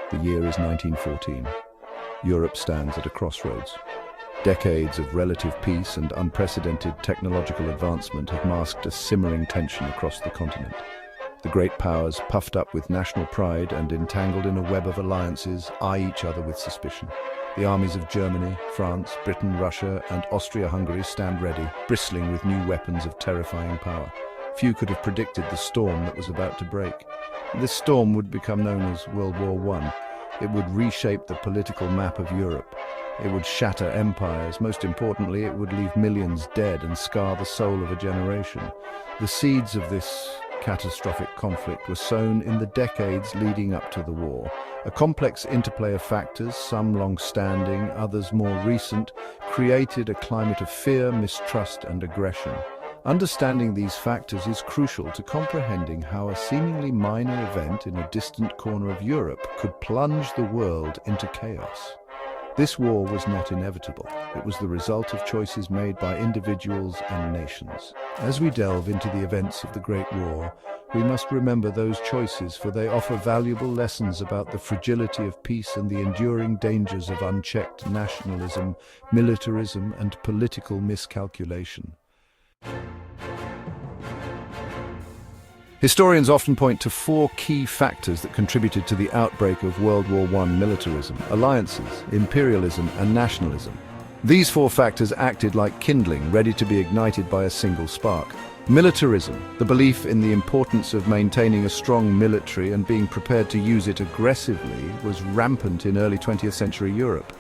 The year is 1914. Europe stands at a crossroads. Decades of relative peace and unprecedented technological advancement have masked a simmering tension across the continent. The great powers, puffed up with national pride and entangled in a web of alliances, eye each other with suspicion. The armies of Germany, France, Britain, Russia, and Austria-Hungary stand ready, bristling with new weapons of terrifying power. Few could have predicted the storm that was about to break. This storm would become known as World War I. It would reshape the political map of Europe. It would shatter empires. Most importantly, it would leave millions dead and scar the soul of a generation. The seeds of this catastrophic conflict were sown in the decades leading up to the war. A complex interplay of factors, some long-standing, others more recent, created a climate of fear, mistrust, and aggression. Understanding these factors is crucial to comprehending how a seemingly minor event in a distant corner of Europe could plunge the world into chaos. This war was not inevitable. It was the result of choices made by individuals and nations. As we delve into the events of the Great War, we must remember those choices, for they offer valuable lessons about the fragility of peace and the enduring dangers of unchecked nationalism, militarism, and political miscalculation. Historians often point to four key factors that contributed to the outbreak of World War I: militarism, alliances, imperialism, and nationalism. These four factors acted like kindling, ready to be ignited by a single spark. Militarism, the belief in the importance of maintaining a strong military and being prepared to use it aggressively, was rampant in early 20th century Europe.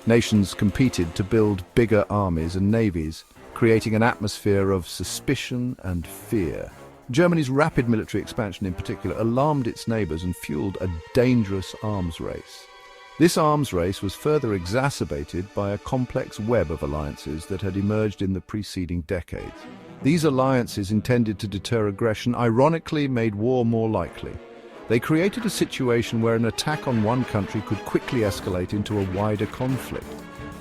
Nations competed to build bigger armies and navies, creating an atmosphere of suspicion and fear. Germany's rapid military expansion in particular alarmed its neighbours and fueled a dangerous arms race. This arms race was further exacerbated by a complex web of alliances that had emerged in the preceding decades. These alliances, intended to deter aggression, ironically made war more likely. They created a situation where an attack on one country could quickly escalate into a wider conflict.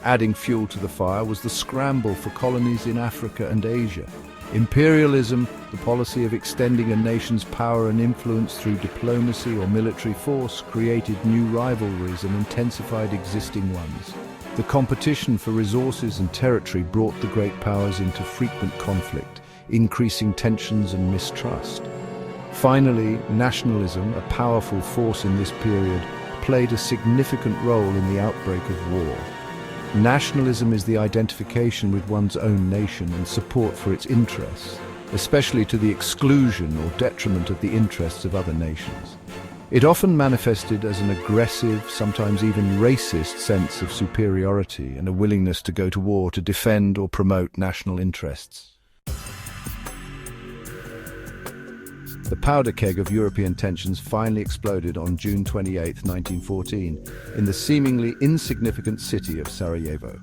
Adding fuel to the fire was the scramble for colonies in Africa and Asia. Imperialism, the policy of extending a nation's power and influence through diplomacy or military force, created new rivalries and intensified existing ones. The competition for resources and territory brought the great powers into frequent conflict, increasing tensions and mistrust. Finally, nationalism, a powerful force in this period, played a significant role in the outbreak of war. Nationalism is the identification with one's own nation and support for its interests, especially to the exclusion or detriment of the interests of other nations. It often manifested as an aggressive, sometimes even racist sense of superiority and a willingness to go to war to defend or promote national interests. The powder keg of European tensions finally exploded on June 28, 1914, in the seemingly insignificant city of Sarajevo.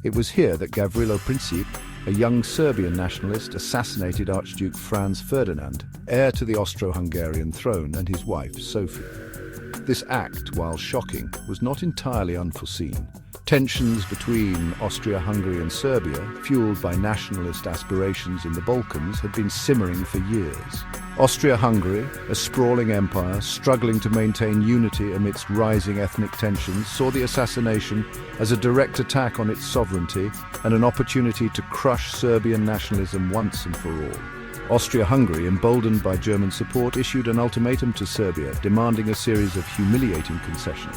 It was here that Gavrilo Princip, a young Serbian nationalist, assassinated Archduke Franz Ferdinand, heir to the Austro-Hungarian throne, and his wife, Sophie. This act, while shocking, was not entirely unforeseen. Tensions between Austria-Hungary and Serbia, fueled by nationalist aspirations in the Balkans, had been simmering for years. Austria-Hungary, a sprawling empire struggling to maintain unity amidst rising ethnic tensions, saw the assassination as a direct attack on its sovereignty and an opportunity to crush Serbian nationalism once and for all. Austria-Hungary, emboldened by German support, issued an ultimatum to Serbia, demanding a series of humiliating concessions.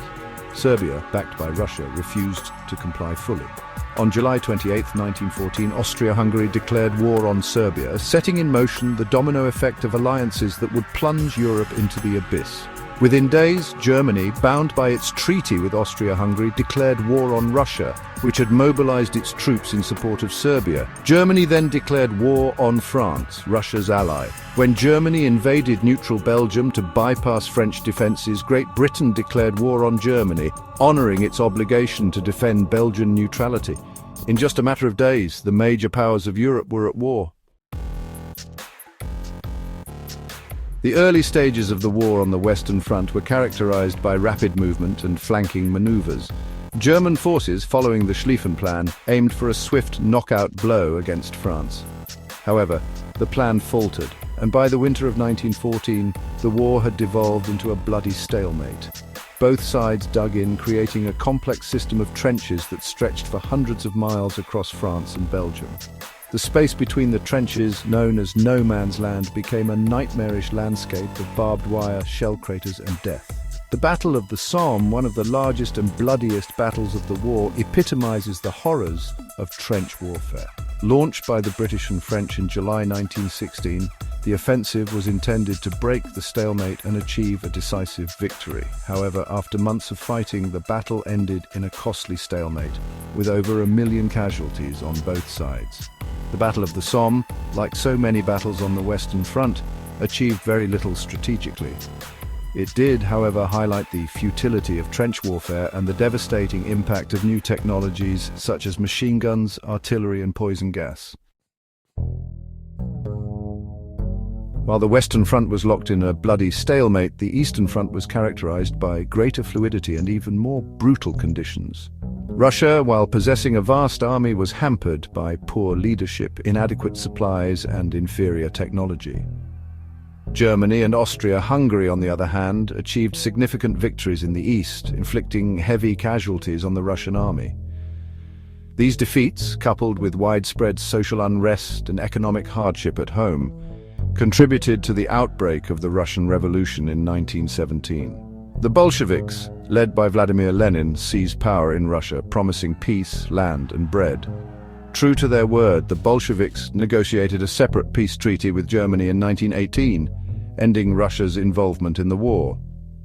Serbia, backed by Russia, refused to comply fully. On July 28, 1914, Austria-Hungary declared war on Serbia, setting in motion the domino effect of alliances that would plunge Europe into the abyss. Within days, Germany, bound by its treaty with Austria-Hungary, declared war on Russia, which had mobilized its troops in support of Serbia. Germany then declared war on France, Russia's ally. When Germany invaded neutral Belgium to bypass French defenses, Great Britain declared war on Germany, honoring its obligation to defend Belgian neutrality. In just a matter of days, the major powers of Europe were at war. The early stages of the war on the Western Front were characterized by rapid movement and flanking maneuvers. German forces, following the Schlieffen Plan, aimed for a swift knockout blow against France. However, the plan faltered, and by the winter of 1914, the war had devolved into a bloody stalemate. Both sides dug in, creating a complex system of trenches that stretched for hundreds of miles across France and Belgium. The space between the trenches, known as no man's land, became a nightmarish landscape of barbed wire, shell craters and death. The Battle of the Somme, one of the largest and bloodiest battles of the war, epitomizes the horrors of trench warfare. Launched by the British and French in July 1916, the offensive was intended to break the stalemate and achieve a decisive victory. However, after months of fighting, the battle ended in a costly stalemate, with over 1 million casualties on both sides. The Battle of the Somme, like so many battles on the Western Front, achieved very little strategically. It did, however, highlight the futility of trench warfare and the devastating impact of new technologies such as machine guns, artillery, and poison gas. While the Western Front was locked in a bloody stalemate, the Eastern Front was characterized by greater fluidity and even more brutal conditions. Russia, while possessing a vast army, was hampered by poor leadership, inadequate supplies, and inferior technology. Germany and Austria-Hungary, on the other hand, achieved significant victories in the east, inflicting heavy casualties on the Russian army. These defeats, coupled with widespread social unrest and economic hardship at home, contributed to the outbreak of the Russian Revolution in 1917. The Bolsheviks, led by Vladimir Lenin, seized power in Russia, promising peace, land, and bread. True to their word, the Bolsheviks negotiated a separate peace treaty with Germany in 1918, ending Russia's involvement in the war.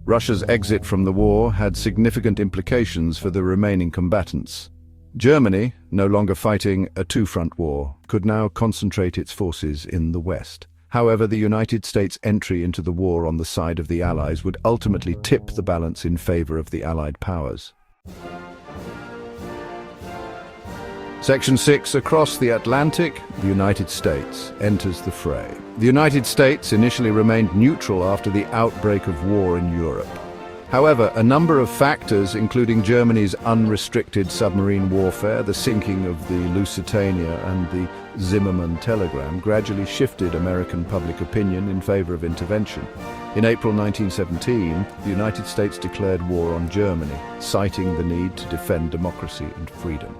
Russia's exit from the war had significant implications for the remaining combatants. Germany, no longer fighting a two-front war, could now concentrate its forces in the West. However, the United States' entry into the war on the side of the Allies would ultimately tip the balance in favor of the Allied powers. Section 6. Across the Atlantic, the United States enters the fray. The United States initially remained neutral after the outbreak of war in Europe. However, a number of factors, including Germany's unrestricted submarine warfare, the sinking of the Lusitania, and the Zimmermann telegram, gradually shifted American public opinion in favor of intervention. In April 1917, the United States declared war on Germany, citing the need to defend democracy and freedom.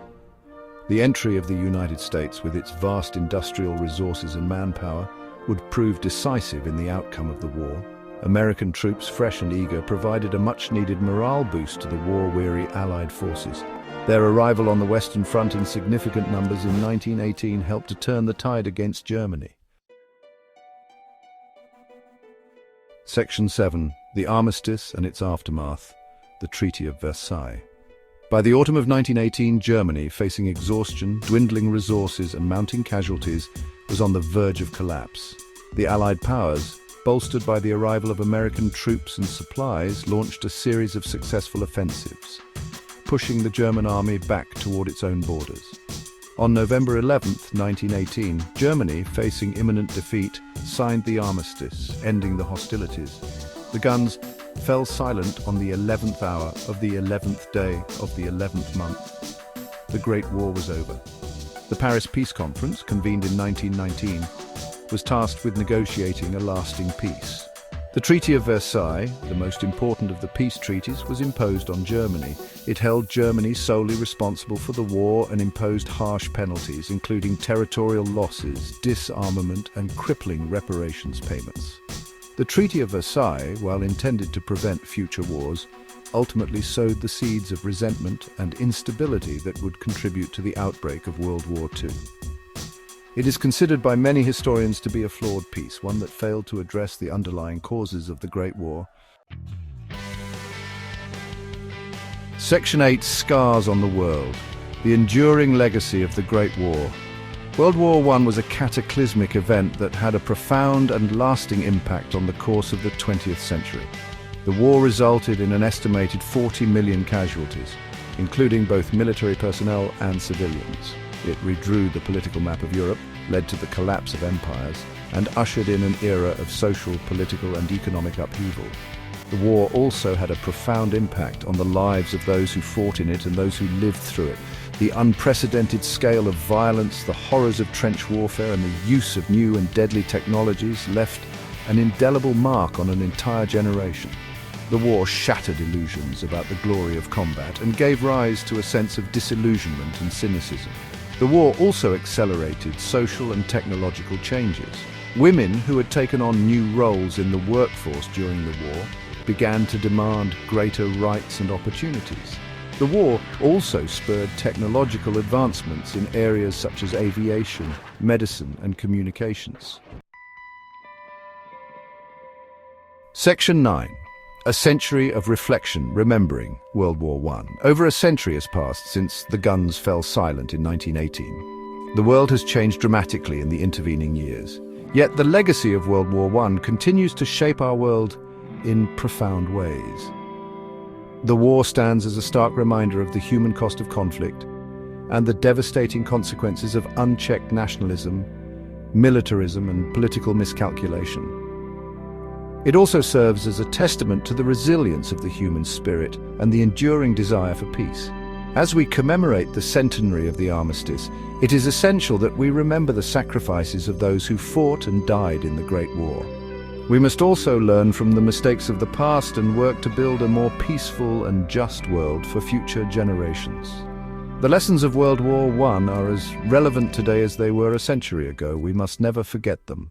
The entry of the United States, with its vast industrial resources and manpower, would prove decisive in the outcome of the war. American troops, fresh and eager, provided a much-needed morale boost to the war-weary Allied forces. Their arrival on the Western Front in significant numbers in 1918 helped to turn the tide against Germany. Section 7. The Armistice and its Aftermath. The Treaty of Versailles. By the autumn of 1918, Germany, facing exhaustion, dwindling resources, and mounting casualties, was on the verge of collapse. The Allied powers, bolstered by the arrival of American troops and supplies, launched a series of successful offensives, pushing the German army back toward its own borders. On November 11, 1918, Germany, facing imminent defeat, signed the armistice, ending the hostilities. The guns fell silent on the 11th hour of the 11th day of the 11th month. The Great War was over. The Paris Peace Conference, convened in 1919, was tasked with negotiating a lasting peace. The Treaty of Versailles, the most important of the peace treaties, was imposed on Germany. It held Germany solely responsible for the war and imposed harsh penalties, including territorial losses, disarmament, and crippling reparations payments. The Treaty of Versailles, while intended to prevent future wars, ultimately sowed the seeds of resentment and instability that would contribute to the outbreak of World War II. It is considered by many historians to be a flawed peace, one that failed to address the underlying causes of the Great War. Section 8. Scars on the World. The enduring legacy of the Great War. World War I was a cataclysmic event that had a profound and lasting impact on the course of the 20th century. The war resulted in an estimated 40 million casualties, including both military personnel and civilians. It redrew the political map of Europe, led to the collapse of empires, and ushered in an era of social, political, and economic upheaval. The war also had a profound impact on the lives of those who fought in it and those who lived through it. The unprecedented scale of violence, the horrors of trench warfare, and the use of new and deadly technologies left an indelible mark on an entire generation. The war shattered illusions about the glory of combat and gave rise to a sense of disillusionment and cynicism. The war also accelerated social and technological changes. Women who had taken on new roles in the workforce during the war began to demand greater rights and opportunities. The war also spurred technological advancements in areas such as aviation, medicine, and communications. Section 9. A century of reflection remembering World War I. Over a century has passed since the guns fell silent in 1918. The world has changed dramatically in the intervening years. Yet the legacy of World War I continues to shape our world in profound ways. The war stands as a stark reminder of the human cost of conflict and the devastating consequences of unchecked nationalism, militarism, and political miscalculation. It also serves as a testament to the resilience of the human spirit and the enduring desire for peace. As we commemorate the centenary of the armistice, it is essential that we remember the sacrifices of those who fought and died in the Great War. We must also learn from the mistakes of the past and work to build a more peaceful and just world for future generations. The lessons of World War I are as relevant today as they were a century ago. We must never forget them.